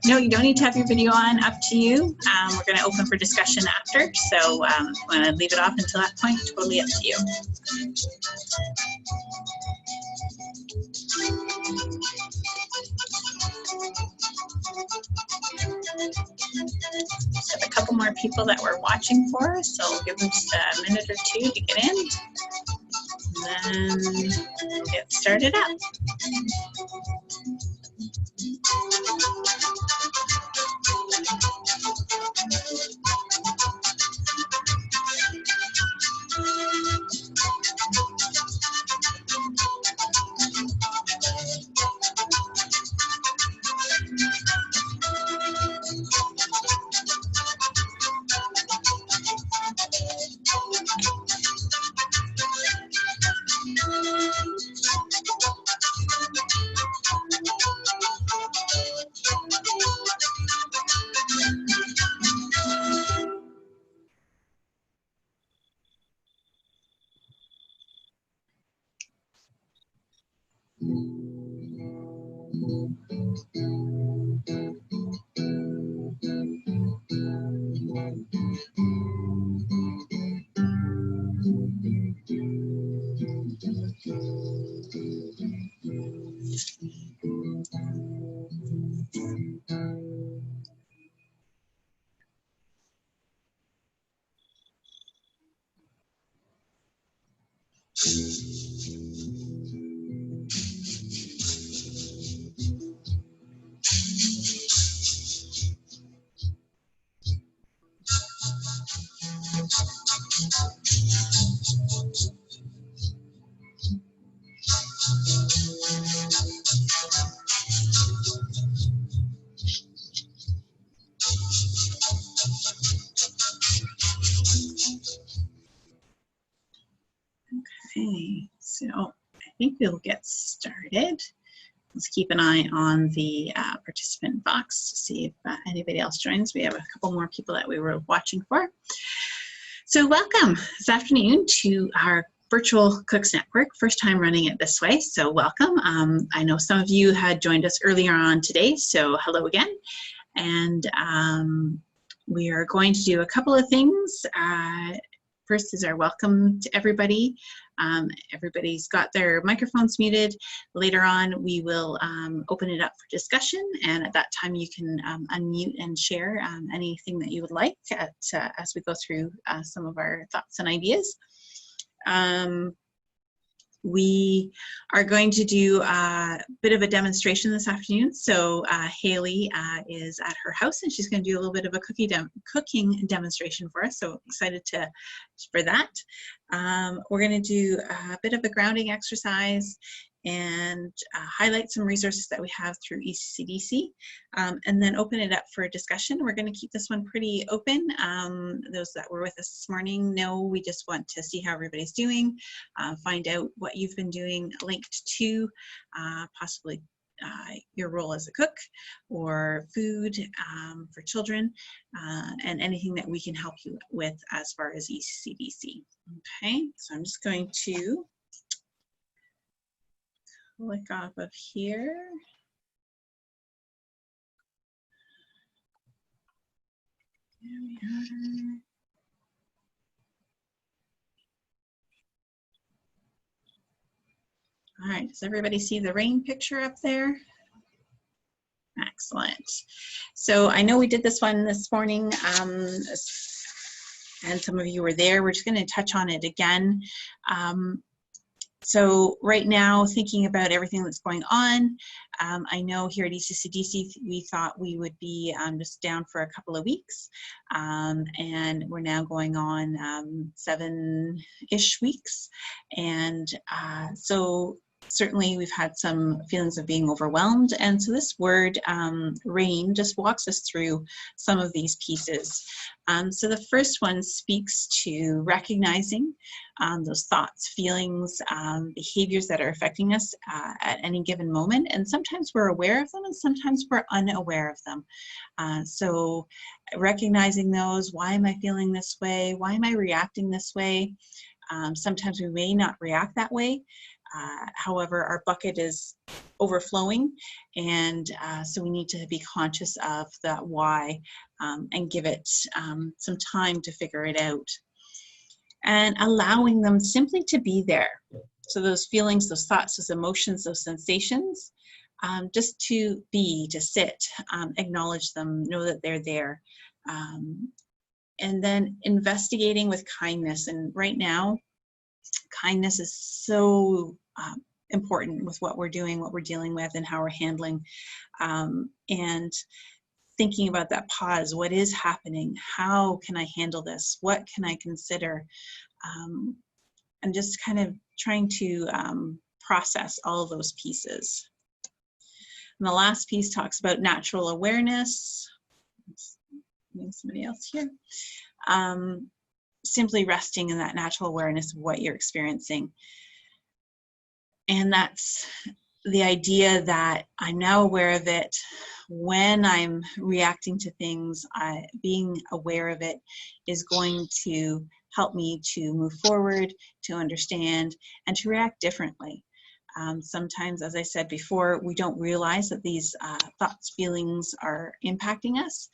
No, you don't need to have your video on, up to you. We're going to open for discussion after, so I'm going to leave it off until that point, totally up to you. Just have a couple more people that we're watching for, so we'll give them just a minute or two to get in, and then we'll get started up. Okay, so I think we'll get started. Let's keep an eye on the participant box to see if anybody else joins. We have a couple more people that we were watching for. So welcome this afternoon to our Virtual Cooks Network, first time running it this way, so welcome. I know some of you had joined us earlier on today, so hello again. And we are going to do a couple of things. First is our welcome to everybody. Everybody's got their microphones muted. Later on, we will open it up for discussion, and at that time you can unmute and share anything that you would like as we go through some of our thoughts and ideas. We are going to do a bit of a demonstration this afternoon. So Haley is at her house and she's going to do a little bit of a cooking demonstration for us. So excited for that. We're going to do a bit of a grounding exercise and highlight some resources that we have through ECDC, and then open it up for discussion. We're going to keep this one pretty open. Those that were with us this morning know we just want to see how everybody's doing, find out what you've been doing, linked to possibly your role as a cook or food for children, and anything that we can help you with as far as ECDC. Okay, so I'm just going to click off of here. There we are. All right, does everybody see the rain picture up there? Excellent. So I know we did this one this morning, and some of you were there. We're just going to touch on it again. So right now, thinking about everything that's going on, I know here at ECCDC, we thought we would be just down for a couple of weeks, and we're now going on 7-ish weeks. And so certainly we've had some feelings of being overwhelmed. And so this word, rain, just walks us through some of these pieces. So the first one speaks to recognizing those thoughts, feelings, behaviors that are affecting us at any given moment. And sometimes we're aware of them and sometimes we're unaware of them. So recognizing those, why am I feeling this way? Why am I reacting this way? Sometimes we may not react that way. However, our bucket is overflowing, and so we need to be conscious of that why and give it some time to figure it out. And allowing them simply to be there. So those feelings, those thoughts, those emotions, those sensations, just to be, to sit, acknowledge them, know that they're there. And then investigating with kindness. And right now, kindness is so important with what we're doing, what we're dealing with, and how we're handling. And thinking about that pause, what is happening? How can I handle this? What can I consider? And just kind of trying to process all of those pieces. And the last piece talks about natural awareness. Somebody else here. Simply resting in that natural awareness of what you're experiencing. And that's the idea that I'm now aware of it. When I'm reacting to things, being aware of it is going to help me to move forward, to understand, and to react differently. Sometimes, as I said before, we don't realize that these thoughts, feelings are impacting us.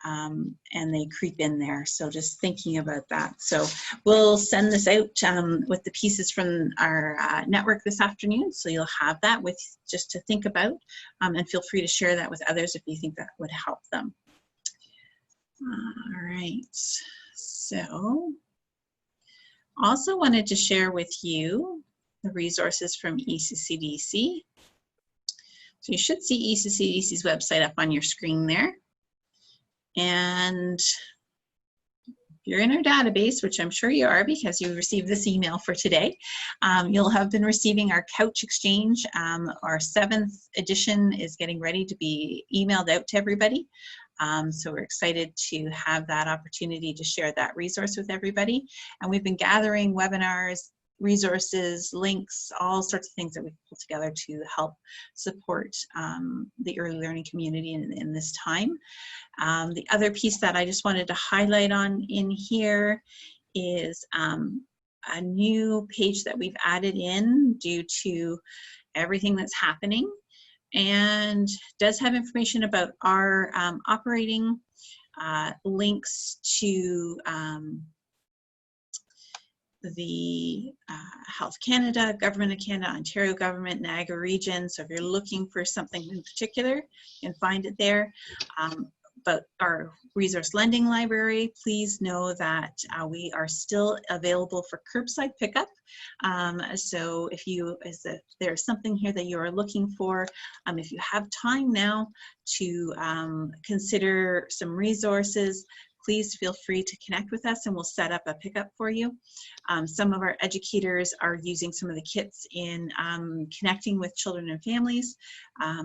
And they creep in there. So just thinking about that. So we'll send this out with the pieces from our network this afternoon. So you'll have that with just to think about, and feel free to share that with others if you think that would help them. All right. So also wanted to share with you the resources from ECCDC. So you should see ECCDC's website up on your screen there. And if you're in our database, which I'm sure you are because you received this email for today, you'll have been receiving our Couch Exchange. Our 7th edition is getting ready to be emailed out to everybody. So we're excited to have that opportunity to share that resource with everybody. And we've been gathering webinars, resources, links, all sorts of things that we've pulled together to help support the early learning community in this time. The other piece that I just wanted to highlight on in here is a new page that we've added in due to everything that's happening, and does have information about our operating, links to the Health Canada, Government of Canada, Ontario Government, Niagara Region. So if you're looking for something in particular, you can find it there. But our resource lending library, please know that we are still available for curbside pickup. So if there's something here that you are looking for, if you have time now to consider some resources, please feel free to connect with us and we'll set up a pickup for you. Some of our educators are using some of the kits in connecting with children and families.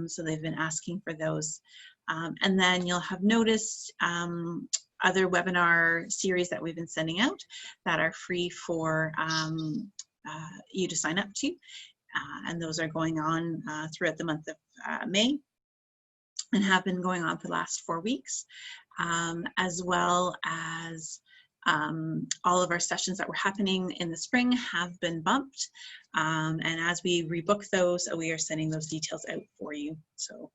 So they've been asking for those. And then you'll have noticed other webinar series that we've been sending out that are free for you to sign up to. and those are going on throughout the month of May and have been going on for the last 4 weeks, as well as all of our sessions that were happening in the spring have been bumped, and as we rebook those, we are sending those details out for you. So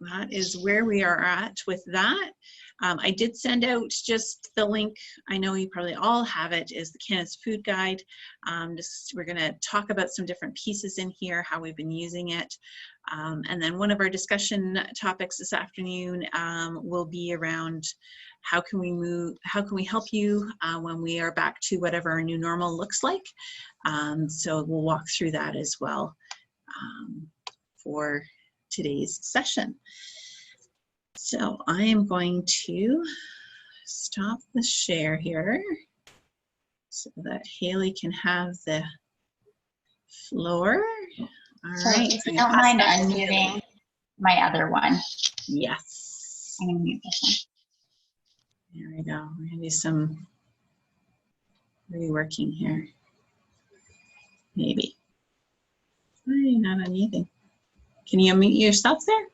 that is where we are at with that. I did send out just the link. I know you probably all have it, is the Canada's Food Guide. We're going to talk about some different pieces in here, how we've been using it. And then one of our discussion topics this afternoon will be around how can we help you when we are back to whatever our new normal looks like. So we'll walk through that as well for today's session. So I am going to stop the share here so that Haley can have the floor. All right. If you don't mind unmuting my other one. Yes. I'm going to mute this one. There we go. We're going to do some reworking here. Maybe. Why are you not unmuting? Can you unmute yourself there?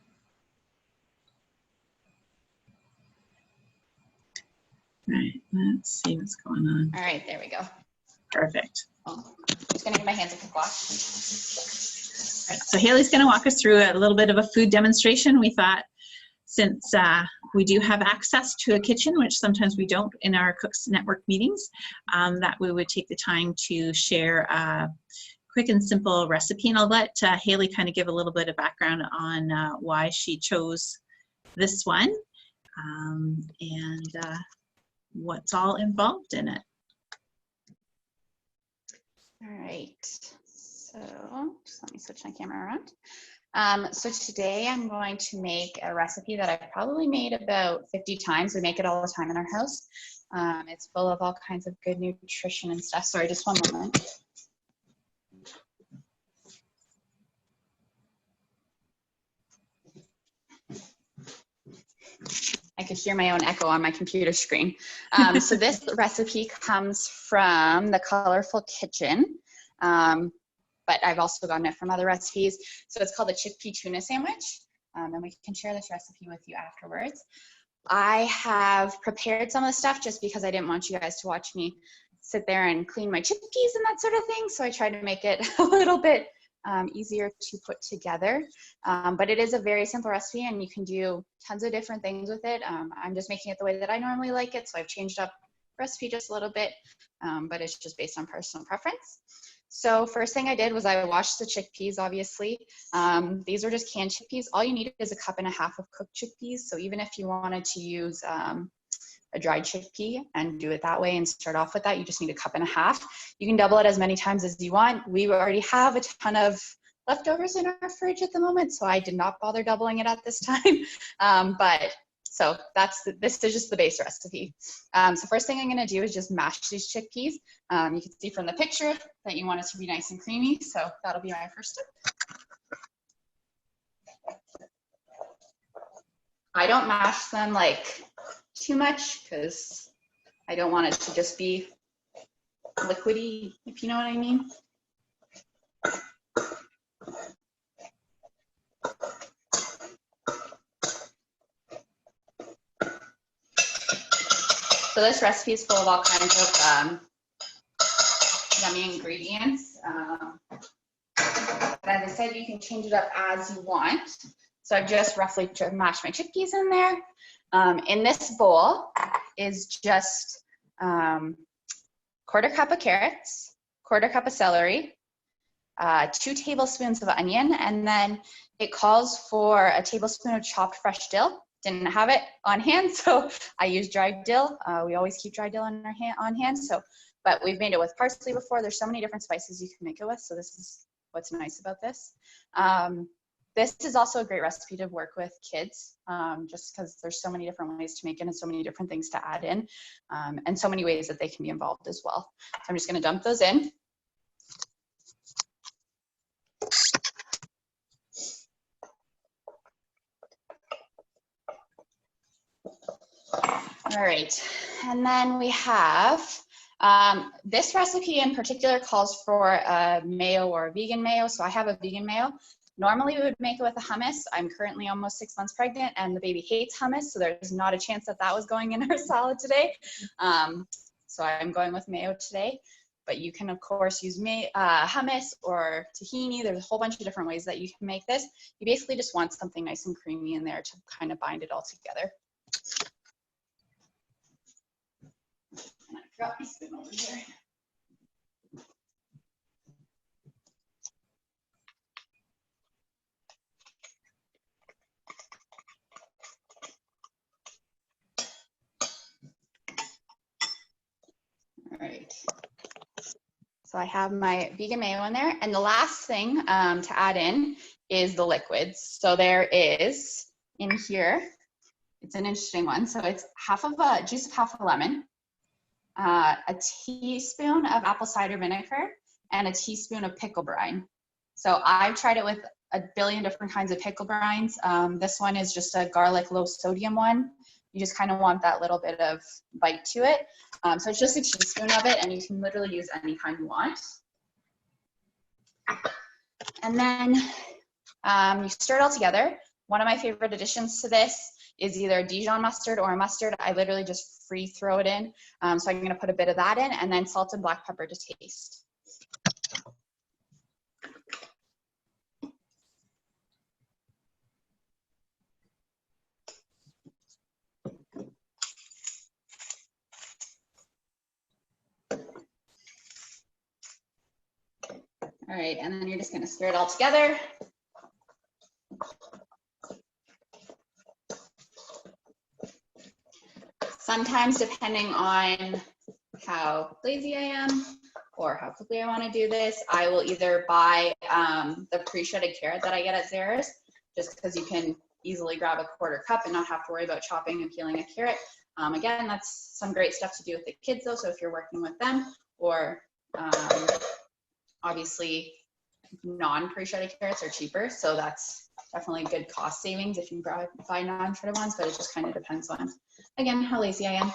All right, let's see what's going on. All right, there we go. Perfect. I'm just going to give my hands a quick wash. All right, so Haley's going to walk us through a little bit of a food demonstration. We thought, since we do have access to a kitchen, which sometimes we don't in our Cooks Network meetings, that we would take the time to share a quick and simple recipe. And I'll let Haley kind of give a little bit of background on why she chose this one and what's all involved in it. All right, so just let me switch my camera around. So today I'm going to make a recipe that I've probably made about 50 times. We make it all the time in our house. It's full of all kinds of good nutrition and stuff. Sorry, just one moment. I could hear my own echo on my computer screen. So this recipe comes from the Colorful Kitchen, but I've also gotten it from other recipes. So it's called the Chickpea Tuna Sandwich, and we can share this recipe with you afterwards. I have prepared some of the stuff just because I didn't want you guys to watch me sit there and clean my chickpeas and that sort of thing. So I tried to make it a little bit easier to put together, but it is a very simple recipe and you can do tons of different things with it. I'm just making it the way that I normally like it, so I've changed up the recipe just a little bit, but it's just based on personal preference. So first thing I did was I washed the chickpeas, obviously. These are just canned chickpeas. All you need is 1.5 cups of cooked chickpeas, so even if you wanted to use a dried chickpea and do it that way and start off with that, you just need 1.5 cups. You can double it as many times as you want. We already have a ton of leftovers in our fridge at the moment, so I did not bother doubling it at this time. So this is just the base recipe. So first thing I'm gonna do is just mash these chickpeas. You can see from the picture that you want it to be nice and creamy, so that'll be my first step. I don't mash them like too much because I don't want it to just be liquidy, if you know what I mean. So this recipe is full of all kinds of yummy ingredients. As I said, you can change it up as you want. So I've just roughly mashed my chickpeas in there. In this bowl is just 1/4 cup of carrots, 1/4 cup of celery, 2 tablespoons of onion, and then it calls for a tablespoon of chopped fresh dill. Didn't have it on hand, so I used dried dill. We always keep dried dill on hand. But we've made it with parsley before. There's so many different spices you can make it with, so this is what's nice about this. This is also a great recipe to work with kids, just because there's so many different ways to make it and so many different things to add in, and so many ways that they can be involved as well. So I'm just going to dump those in. All right, and then we have This recipe in particular calls for a mayo or a vegan mayo, so I have a vegan mayo. Normally we would make it with a hummus. I'm currently almost 6 months pregnant and the baby hates hummus, so there's not a chance that that was going in our salad today. So I'm going with mayo today, but you can of course use hummus or tahini. There's a whole bunch of different ways that you can make this. You basically just want something nice and creamy in there to kind of bind it all together. And I forgot my spoon over here. All right. So I have my vegan mayo in there. And the last thing to add in is the liquids. So there is in here, it's an interesting one. So it's juice of half a lemon, a teaspoon of apple cider vinegar, and a teaspoon of pickle brine. So I've tried it with a billion different kinds of pickle brines. This one is just a garlic low sodium one. You just kind of want that little bit of bite to it. So it's just a teaspoon of it, and you can literally use any kind you want. And then you stir it all together. One of my favorite additions to this is either a Dijon mustard or a mustard. I literally just free throw it in. So I'm gonna put a bit of that in, and then salt and black pepper to taste. All right, and then you're just gonna stir it all together. Sometimes, depending on how lazy I am or how quickly I wanna do this, I will either buy the pre-shredded carrot that I get at Zehrs, just because you can easily grab a quarter cup and not have to worry about chopping and peeling a carrot. Again, that's some great stuff to do with the kids though, so if you're working with them, or obviously non-pre-shredded carrots are cheaper, so that's definitely good cost savings if you buy non-shredded ones, but it just kind of depends on, again, how lazy I am.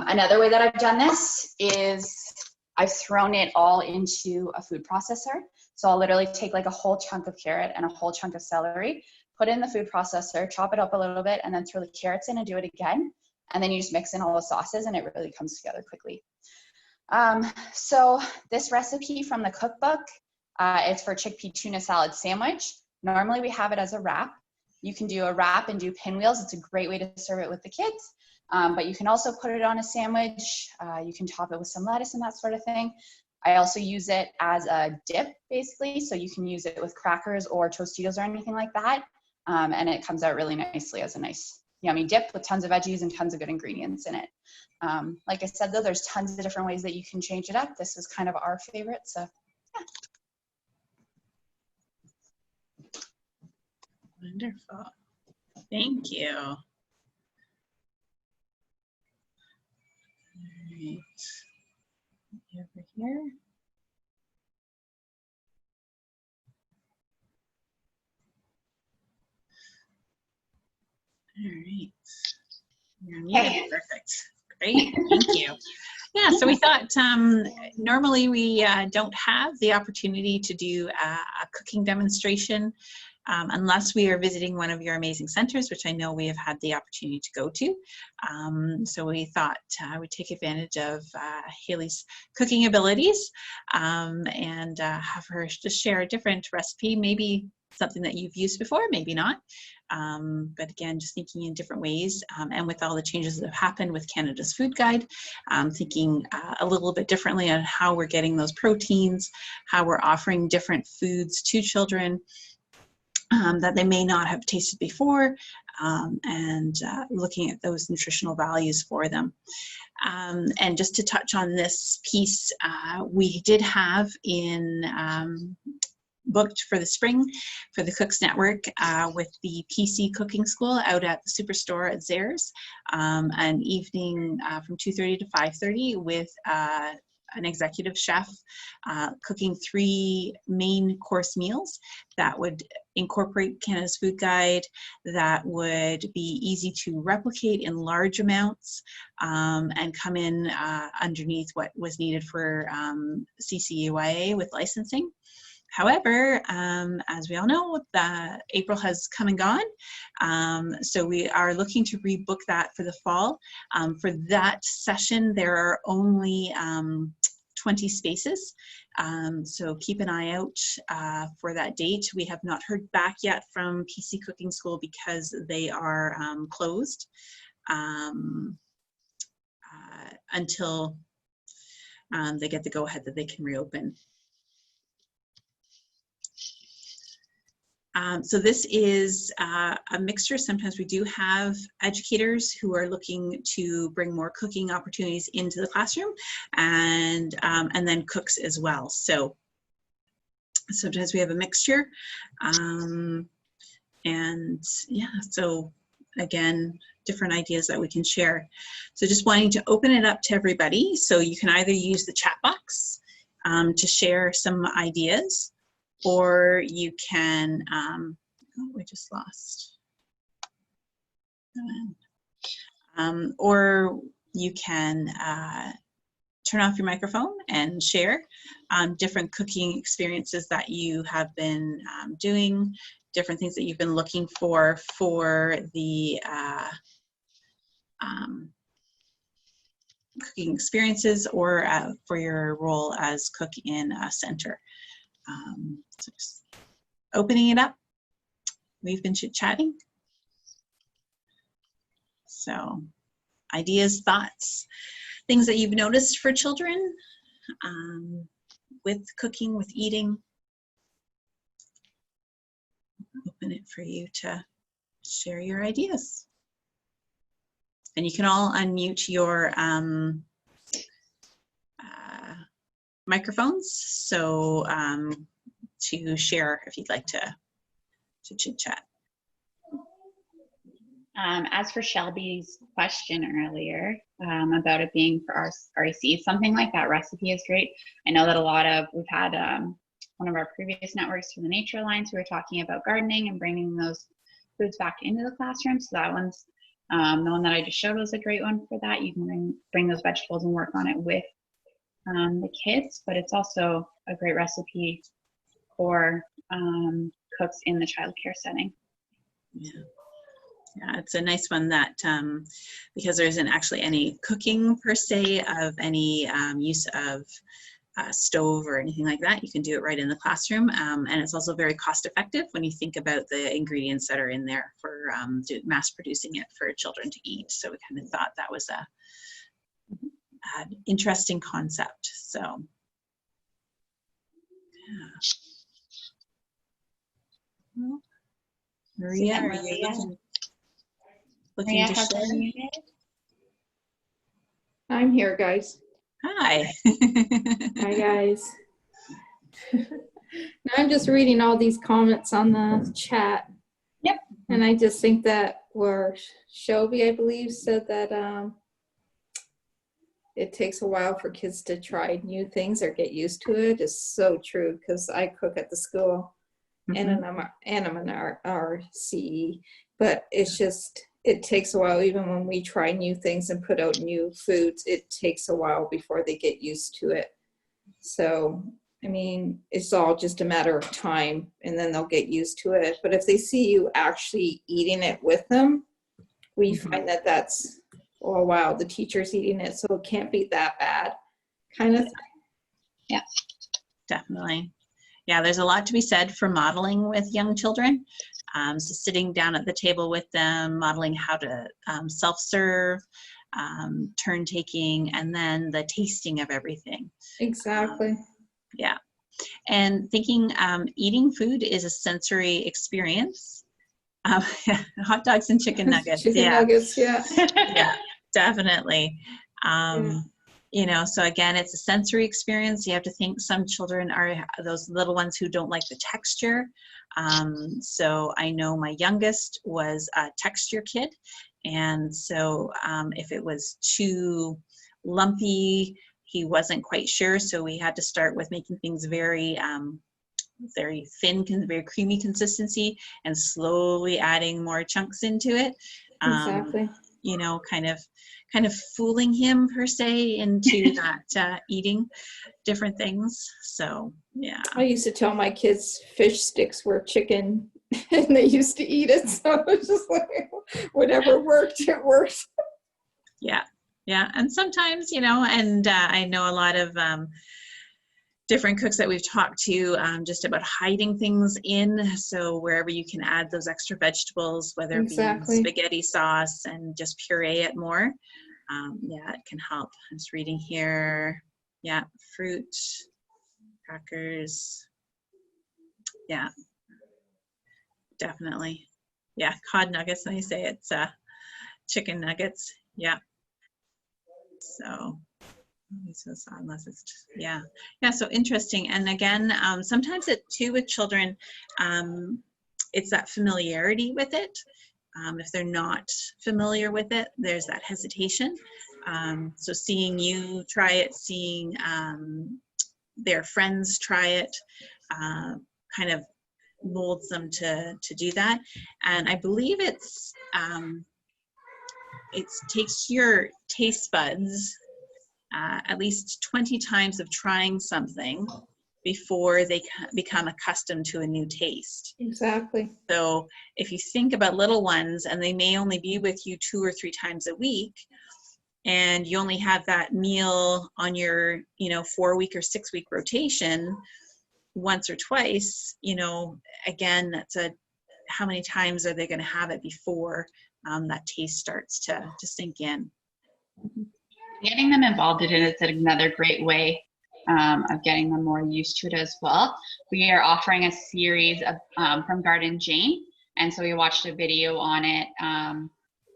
Another way that I've done this is I've thrown it all into a food processor. So I'll literally take like a whole chunk of carrot and a whole chunk of celery, put it in the food processor, chop it up a little bit, and then throw the carrots in and do it again. And then you just mix in all the sauces and it really comes together quickly. So this recipe from the cookbook, it's for chickpea tuna salad sandwich. Normally we have it as a wrap. You can do a wrap and do pinwheels. It's a great way to serve it with the kids. But you can also put it on a sandwich. You can top it with some lettuce and that sort of thing. I also use it as a dip, basically. So you can use it with crackers or Tostitos or anything like that. And it comes out really nicely as a nice, yummy dip with tons of veggies and tons of good ingredients in it. Like I said, though, there's tons of different ways that you can change it up. This is kind of our favorite, so yeah. Wonderful. Thank you. All right. Over here. All right. You're muted. Perfect. Great. Thank you. Yeah, so we thought normally we don't have the opportunity to do a cooking demonstration unless we are visiting one of your amazing centers, which I know we have had the opportunity to go to. So we thought we'd take advantage of Haley's cooking abilities and have her just share a different recipe, maybe something that you've used before, maybe not. But again, just thinking in different ways, and with all the changes that have happened with Canada's Food Guide, thinking a little bit differently on how we're getting those proteins, how we're offering different foods to children that they may not have tasted before, and looking at those nutritional values for them. And just to touch on this piece, we did have in booked for the spring for the Cooks Network with the PC Cooking School out at the Superstore at Zehrs, an evening from 2:30 to 5:30 with an executive chef cooking 3 main course meals that would incorporate Canada's Food Guide, that would be easy to replicate in large amounts, and come in underneath what was needed for CCUIA with licensing. However, as we all know, April has come and gone, so we are looking to rebook that for the fall. For that session, there are only 20 spaces, so keep an eye out for that date. We have not heard back yet from PC Cooking School because they are closed until they get the go-ahead that they can reopen. So this is a mixture. Sometimes we do have educators who are looking to bring more cooking opportunities into the classroom, and then cooks as well. So sometimes we have a mixture, and yeah, so again, different ideas that we can share. So just wanting to open it up to everybody. So you can either use the chat box to share some ideas, or you can, oh, we just lost. Or you can turn off your microphone and share different cooking experiences that you have been doing, different things that you've been looking for the cooking experiences, or for your role as cook in a center. So just opening it up. We've been chit-chatting. So ideas, thoughts, things that you've noticed for children with cooking, with eating. Open it for you to share your ideas. And you can all unmute your microphones, so to share if you'd like to chit chat. As for Shelby's question earlier about it being for REC, something like that recipe is great. I know that we've had one of our previous networks from the Nature Alliance who were talking about gardening and bringing those foods back into the classroom. So that one's, the one that I just showed was a great one for that. You can bring those vegetables and work on it with the kids, but it's also a great recipe for cooks in the childcare setting. Yeah. Yeah, it's a nice one that, because there isn't actually any cooking per se of any use of stove or anything like that, you can do it right in the classroom. And it's also very cost effective when you think about the ingredients that are in there for mass producing it for children to eat. So we kind of thought that was an interesting concept. So, yeah. Well, Maria, are you looking to share? I'm here, guys. Hi. Hi, guys. Now I'm just reading all these comments on the chat. Yep. And I just think that Shelby, I believe, said that it takes a while for kids to try new things or get used to it. It's so true, because I cook at the school. And I'm an RCE, but it's just, it takes a while. Even when we try new things and put out new foods, it takes a while before they get used to it. So, I mean, it's all just a matter of time, and then they'll get used to it. But if they see you actually eating it with them, we find that that's, oh, wow, the teacher's eating it, so it can't be that bad kind of thing. Yeah, definitely. Yeah, there's a lot to be said for modeling with young children. So sitting down at the table with them, modeling how to self-serve, turn taking, and then the tasting of everything. Exactly. Yeah. And thinking eating food is a sensory experience. Hot dogs and chicken nuggets. Chicken nuggets, yeah. Yeah, definitely. You know, so again, it's a sensory experience. You have to think some children are those little ones who don't like the texture. So I know my youngest was a texture kid. And so if it was too lumpy, he wasn't quite sure, so we had to start with making things very very thin, very creamy consistency, and slowly adding more chunks into it. Exactly. You know, kind of fooling him per se into that eating different things. So yeah. I used to tell my kids fish sticks were chicken and they used to eat it. So it was just like, whatever worked, it worked. Yeah. Yeah. And sometimes, you know, and I know a lot of different cooks that we've talked to just about hiding things in. So wherever you can add those extra vegetables, whether it be spaghetti sauce and just puree it more. Yeah, it can help. I'm just reading here. Yeah, fruit, crackers. Yeah, definitely. Yeah, cod nuggets. Let me say it's chicken nuggets. Yeah. So unless it's just, yeah. So interesting. And again, sometimes it too with children, it's that familiarity with it. If they're not familiar with it, there's that hesitation. So seeing you try it, seeing their friends try it, kind of molds them to do that. And I believe it takes your taste buds at least 20 times of trying something before they become accustomed to a new taste. Exactly. So if you think about little ones, and they may only be with you 2 or 3 times a week, and you only have that meal on your, 4-week or 6-week rotation once or twice, again, that's how many times are they going to have it before that taste starts to sink in? Getting them involved in it is another great way of getting them more used to it as well. We are offering a series of from Garden Jane, and so we watched a video on it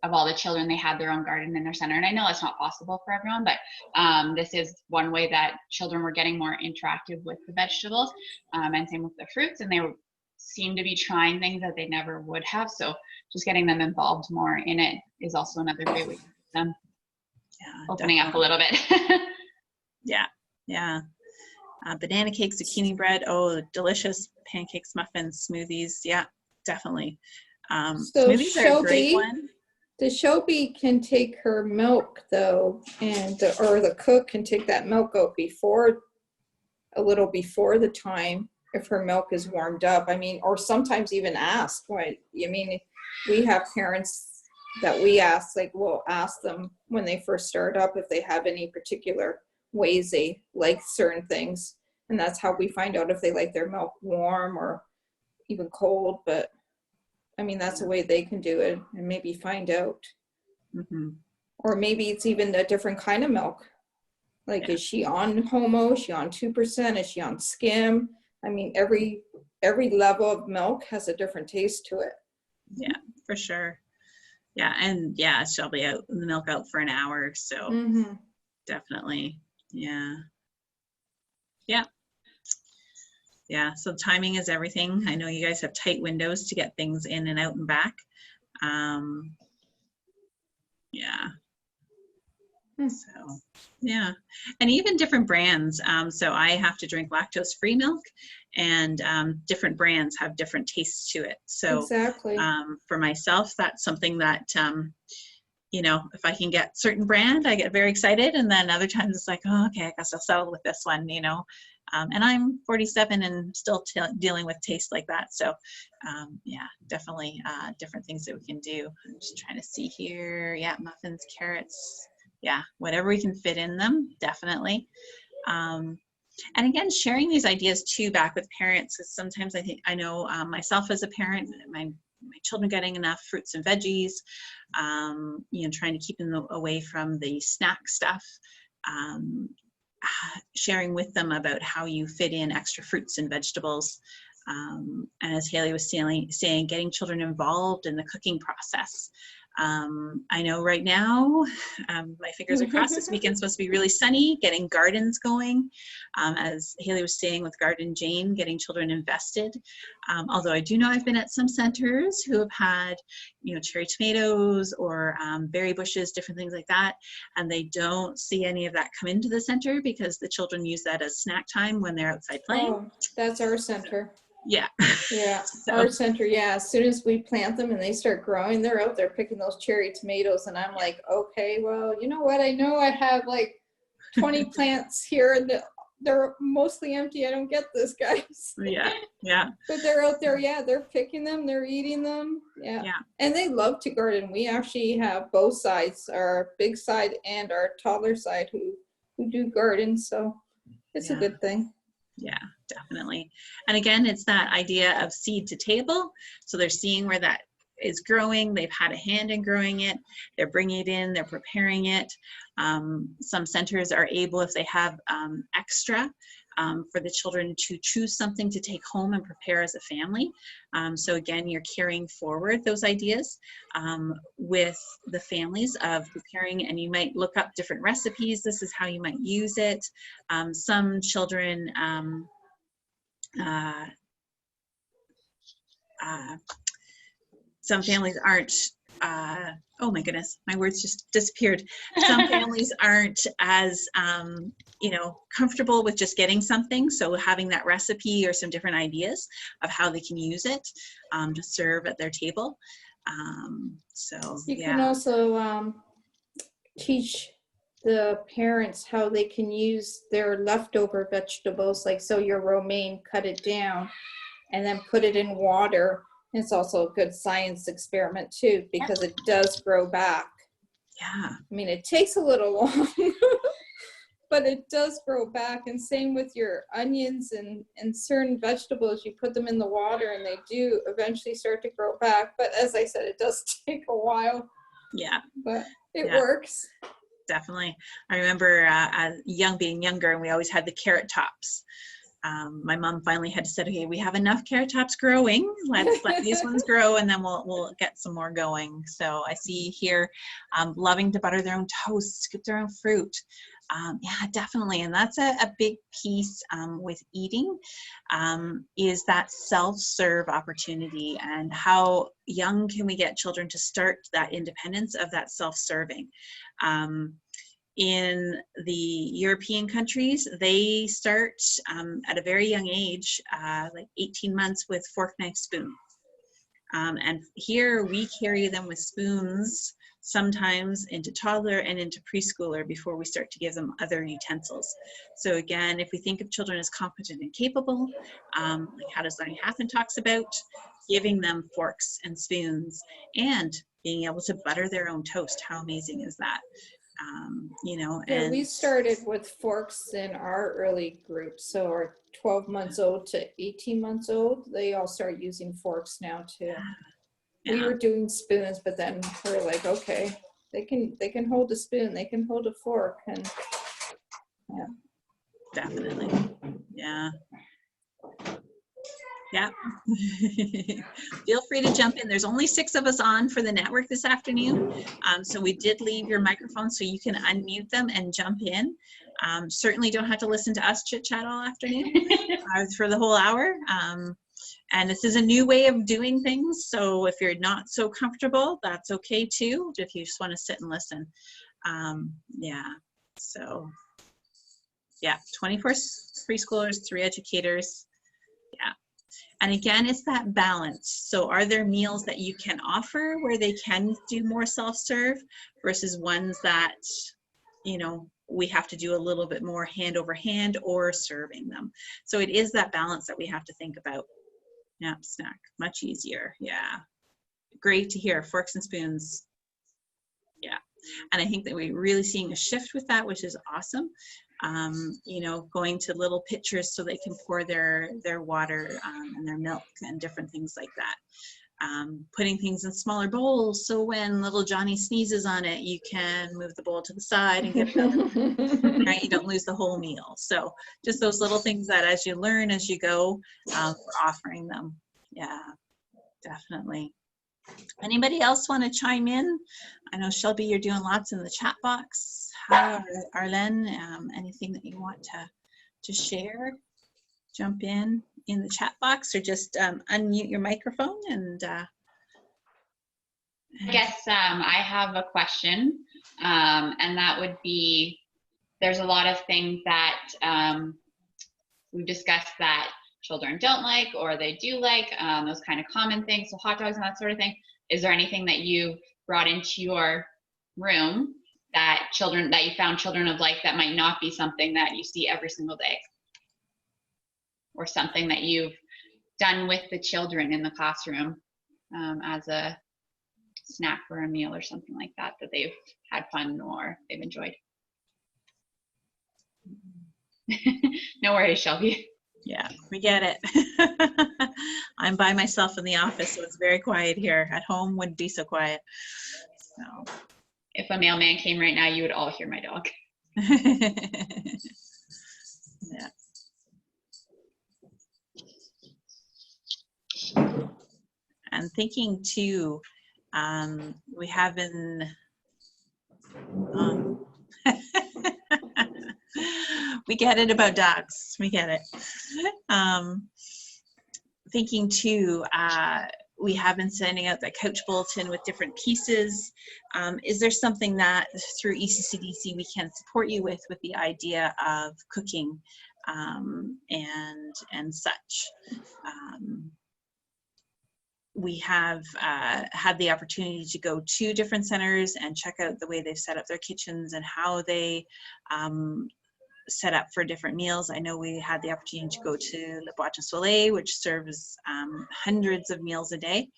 of all the children. They had their own garden in their center, and I know it's not possible for everyone, but this is one way that children were getting more interactive with the vegetables, and same with the fruits, and they seem to be trying things that they never would have. So just getting them involved more in it is also another great way to get them opening up a little bit. Yeah. Banana cake, zucchini bread. Oh, delicious pancakes, muffins, smoothies. Yeah, definitely. So smoothies are a great one. The Shelby can take her milk though, or the cook can take that milk out a little before the time if her milk is warmed up. I mean, or sometimes even ask. We have parents that we ask, like we'll ask them when they first start up if they have any particular ways they like certain things, and that's how we find out if they like their milk warm or even cold. But I mean, that's a way they can do it and maybe find out. Mm-hmm. Or maybe it's even a different kind of milk. Like, is she on homo? Is she on 2%? Is she on skim? I mean, every level of milk has a different taste to it. Yeah, for sure. Yeah, and she'll be out the milk out for an hour, so definitely. Yeah, so timing is everything. I know you guys have tight windows to get things in and out and back. So and even different brands. So I have to drink lactose-free milk, and different brands have different tastes to it. So exactly. For myself, that's something that if I can get certain brand, I get very excited, and then other times it's like, oh, okay, I guess I'll settle with this one. And I'm 47 and still dealing with taste like that. So definitely different things that we can do. I'm just trying to see here. Yeah, muffins, carrots. Yeah, whatever we can fit in them, definitely. And again, sharing these ideas too back with parents, because sometimes I know myself as a parent, my children getting enough fruits and veggies, trying to keep them away from the snack stuff, sharing with them about how you fit in extra fruits and vegetables. And as Haley was saying, getting children involved in the cooking process. I know right now, my fingers are crossed, this weekend's supposed to be really sunny, getting gardens going. As Haley was saying with Garden Jane, getting children invested. Although I do know I've been at some centers who have had, cherry tomatoes or berry bushes, different things like that, and they don't see any of that come into the center because the children use that as snack time when they're outside playing. Oh, that's our center. Yeah. Yeah, So, our center, yeah. As soon as we plant them and they start growing, they're out there picking those cherry tomatoes. And I'm like, okay, well, you know what? I know I have like 20 plants here and they're mostly empty. I don't get this, guys. yeah. But they're out there, yeah, they're picking them, they're eating them. Yeah. And they love to garden. We actually have both sides, our big side and our toddler side who do garden. So it's a good thing. Yeah, definitely. And again, it's that idea of seed to table. So they're seeing where that is growing. They've had a hand in growing it. They're bringing it in. They're preparing it. Some centers are able, if they have extra, for the children to choose something to take home and prepare as a family. So again, you're carrying forward those ideas with the families of preparing, and you might look up different recipes. This is how you might use it. Some children, some families aren't, oh my goodness, my words just disappeared. Some families aren't as, comfortable with just getting something. So having that recipe or some different ideas of how they can use it to serve at their table. You can also teach the parents how they can use their leftover vegetables. Like, so your romaine, cut it down and then put it in water. It's also a good science experiment too, because it does grow back. Yeah. I mean, it takes a little long, but it does grow back. And same with your onions and certain vegetables, you put them in the water and they do eventually start to grow back. But as I said, it does take a while. Yeah. But it works. Definitely. I remember being younger, and we always had the carrot tops. My mom finally had to say, okay, we have enough carrot tops growing. Let's let these ones grow, and then we'll get some more going. So I see here, loving to butter their own toast, scoop their own fruit. Yeah, definitely. And that's a big piece with eating, is that self-serve opportunity, and how young can we get children to start that independence of that self-serving. In the European countries, they start at a very young age, like 18 months, with fork, knife, spoon. And here we carry them with spoons sometimes into toddler and into preschooler before we start to give them other utensils. So again, if we think of children as competent and capable, like How Does Learning Happen talks about, giving them forks and spoons and being able to butter their own toast. How amazing is that? And we started with forks in our early group. So our 12 months old to 18 months old, they all start using forks now too. Yeah. We were doing spoons, but then we're like, okay, they can hold a spoon, they can hold a fork, and yeah. Definitely. Yeah. Yeah. Feel free to jump in. There's only 6 of us on for the network this afternoon. So we did leave your microphone so you can unmute them and jump in. Certainly don't have to listen to us chit chat all afternoon for the whole hour. And this is a new way of doing things. So if you're not so comfortable, that's okay too, if you just want to sit and listen. Yeah. So yeah, 24 preschoolers, 3 educators. Yeah. And again, it's that balance. So are there meals that you can offer where they can do more self-serve versus ones that, we have to do a little bit more hand over hand or serving them. So it is that balance that we have to think about. Yeah, snack, much easier. Yeah. Great to hear. Forks and spoons. Yeah. And I think that we're really seeing a shift with that, which is awesome. Going to little pitchers so they can pour their water and their milk and different things like that. Putting things in smaller bowls so when little Johnny sneezes on it, you can move the bowl to the side and get another one, right? You don't lose the whole meal. So just those little things that as you learn, as you go, we're offering them. Yeah, definitely. Anybody else want to chime in? I know, Shelby, you're doing lots in the chat box. Hi, Arlen, anything that you want to share? Jump in the chat box, or just unmute your microphone and I guess I have a question, and that would be, there's a lot of things that we've discussed that children don't like or they do like, those kind of common things, so hot dogs and that sort of thing. Is there anything that you brought into your room that you found children have liked that might not be something that you see every single day? Or something that you've done with the children in the classroom as a snack for a meal or something like that, that they've had fun or they've enjoyed? No worries, Shelby. yeah, we get it. I'm by myself in the office, so it's very quiet here. At home wouldn't be so quiet. So. If a mailman came right now, you would all hear my dog. Yeah. And thinking too, we have been we get it about dogs, we get it. Thinking too, we have been sending out the couch bulletin with different pieces. Is there something that through ECCDC we can support you with the idea of cooking and such? We have had the opportunity to go to different centers and check out the way they've set up their kitchens and how they set up for different meals. I know we had the opportunity to go to Le Boîte à Soleil, which serves hundreds of meals a day,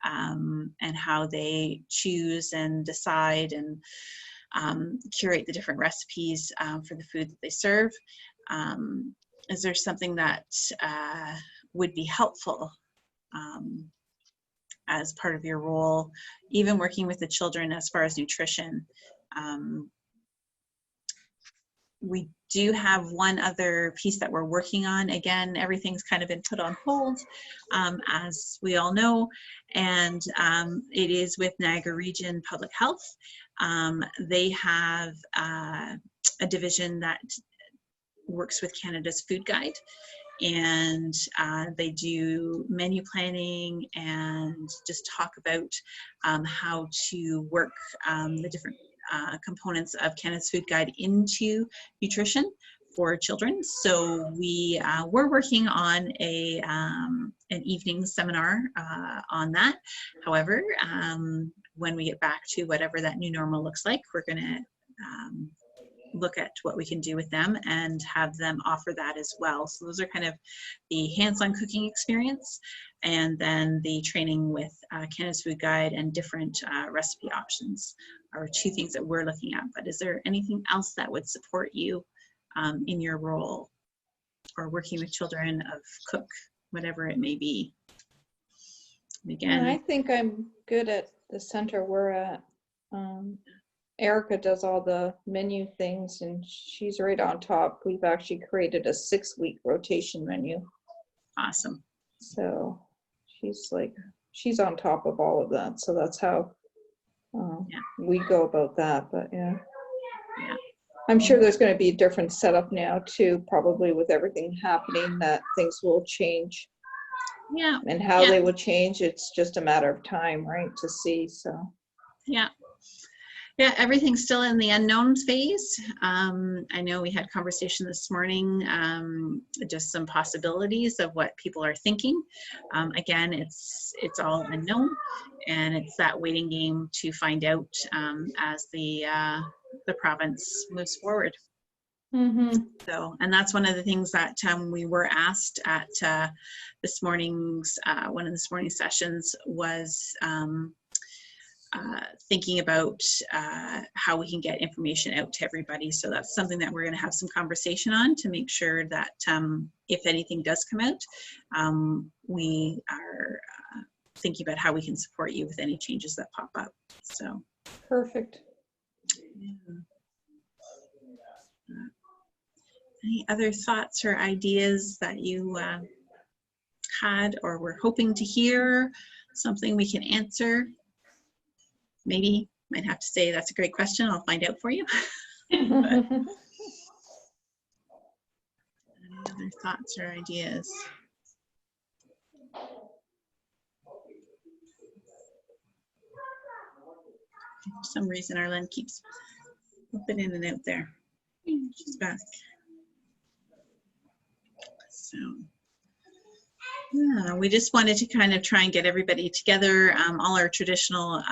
and how they choose and decide and curate the different recipes for the food that they serve. Is there something that would be helpful as part of your role, even working with the children as far as nutrition? We do have one other piece that we're working on. Again, everything's kind of been put on hold, as we all know, and it is with Niagara Region Public Health. They have a division that works with Canada's Food Guide, and they do menu planning and just talk about how to work the different components of Canada's Food Guide into nutrition for children. So we're working on an evening seminar on that. However, when we get back to whatever that new normal looks like, we're going to look at what we can do with them and have them offer that as well. So those are kind of the hands-on cooking experience, and then the training with Canada's Food Guide and different recipe options are two things that we're looking at. But is there anything else that would support you in your role or working with children of cook, whatever it may be? Again, I think I'm good at the center we're at. Erica does all the menu things and she's right on top. We've actually created a 6-week rotation menu. Awesome. So she's on top of all of that. So that's how we go about that. But yeah, I'm sure there's going to be a different setup now too, probably with everything happening, that things will change. Yeah. And how they will change, it's just a matter of time, right, to see. So yeah, everything's still in the unknown phase. I know we had conversation this morning, just some possibilities of what people are thinking. Again, it's all unknown, and it's that waiting game to find out as the province moves forward. Mm-hmm. So, and that's one of the things that we were asked at this morning's one of this morning's sessions was thinking about how we can get information out to everybody. So that's something that we're going to have some conversation on to make sure that if anything does come out, we are thinking about how we can support you with any changes that pop up. So perfect. Yeah. Any other thoughts or ideas that you had or were hoping to hear something we can answer? Maybe, might have to say that's a great question. I'll find out for you. But any other thoughts or ideas? For some reason, Arlen keeps flipping in and out there. She's back. So, yeah, we just wanted to kind of try and get everybody together. All our traditional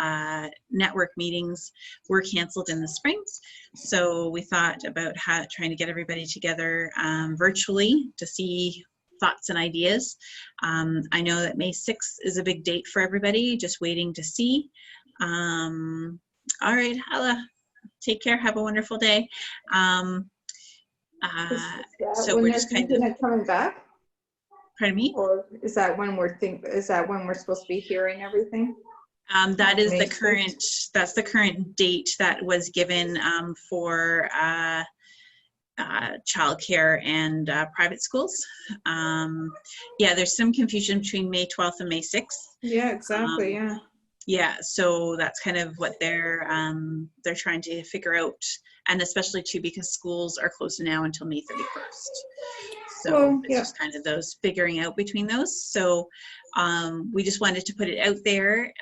network meetings were canceled in the springs. So we thought about trying to get everybody together virtually to see thoughts and ideas. I know that May 6th is a big date for everybody, just waiting to see. All right, Hala, take care. Have a wonderful day. So we're just kind of coming back. Pardon me? Or is that when we're supposed to be hearing everything? That is May the current. 6th? That's the current date that was given for childcare and private schools. Yeah, there's some confusion between May 12th and May 6th. Yeah, exactly. Yeah. Yeah, so that's kind of what they're trying to figure out, and especially too because schools are closed now until May 31st. So Well, it's just kind of those figuring out between those. So we just wanted to put it out there,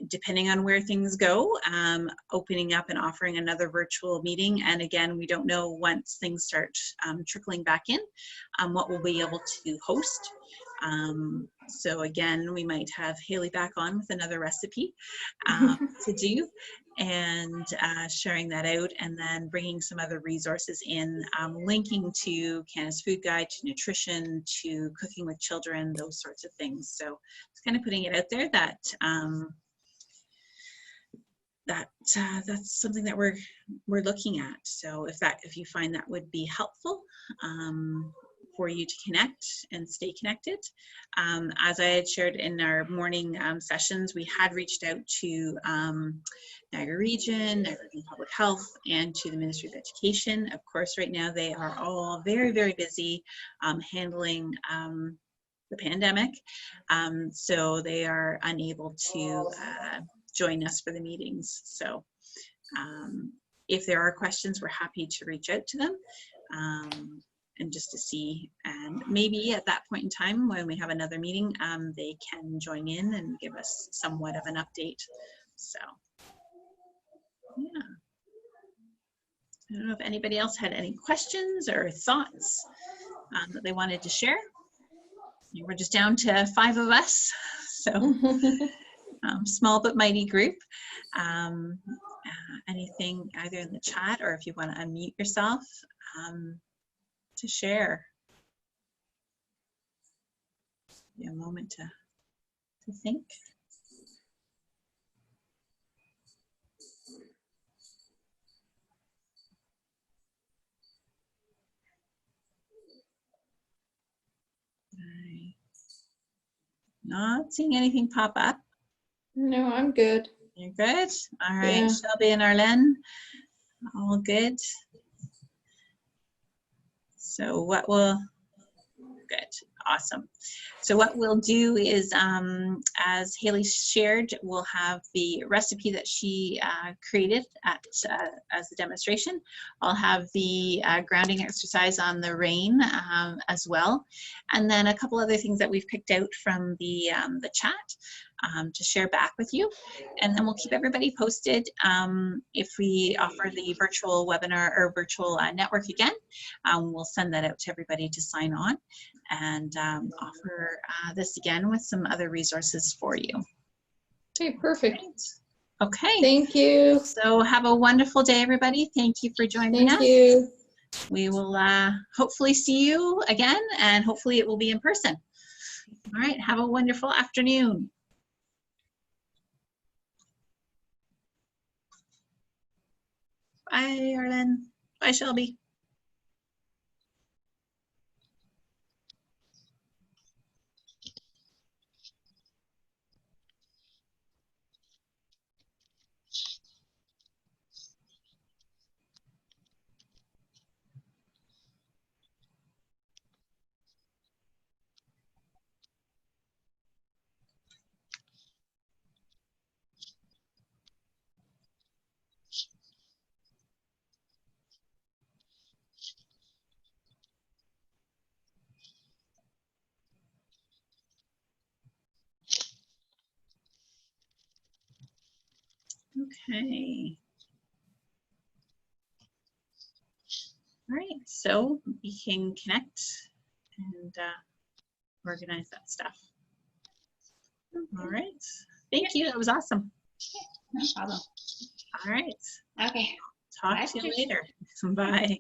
depending on where things go, opening up and offering another virtual meeting. And again, we don't know once things start trickling back in, what we'll be able to host. So again, we might have Haley back on with another recipe to do, and sharing that out, and then bringing some other resources in, linking to Canada's Food Guide, to nutrition, to cooking with children, those sorts of things. So it's kind of putting it out there that that's something that we're looking at. So if you find that would be helpful for you to connect and stay connected. As I had shared in our morning sessions, we had reached out to Niagara Region, Niagara Region Public Health, and to the Ministry of Education. Of course, right now they are all very, very busy handling the pandemic. So they are unable to join us for the meetings. So if there are questions, we're happy to reach out to them. And just to see, and maybe at that point in time when we have another meeting, they can join in and give us somewhat of an update. So, yeah. I don't know if anybody else had any questions or thoughts that they wanted to share. We're just down to 5 of us, so small but mighty group. Anything either in the chat or if you want to unmute yourself to share. A moment to think. Not seeing anything pop up. No, I'm good. You're good? All right, Yeah. Shelby and Arlen, all good? So what will, good, awesome. So what we'll do is, as Haley shared, we'll have the recipe that she created as a demonstration. I'll have the grounding exercise on the rain as well. And then a couple other things that we've picked out from the chat to share back with you. And then we'll keep everybody posted if we offer the virtual webinar or virtual network again. We'll send that out to everybody to sign on and offer this again with some other resources for you. Okay, perfect. Okay. Thank you. So have a wonderful day, everybody. Thank you for joining us. Thank you. We will hopefully see you again, and hopefully it will be in person. All right, have a wonderful afternoon. Bye, Arlen. Bye, Shelby. Okay. All right, so we can connect and organize that stuff. All right. Thank you. That was awesome. No problem. All right. Okay. Talk Bye, to you Patricia. later. Bye.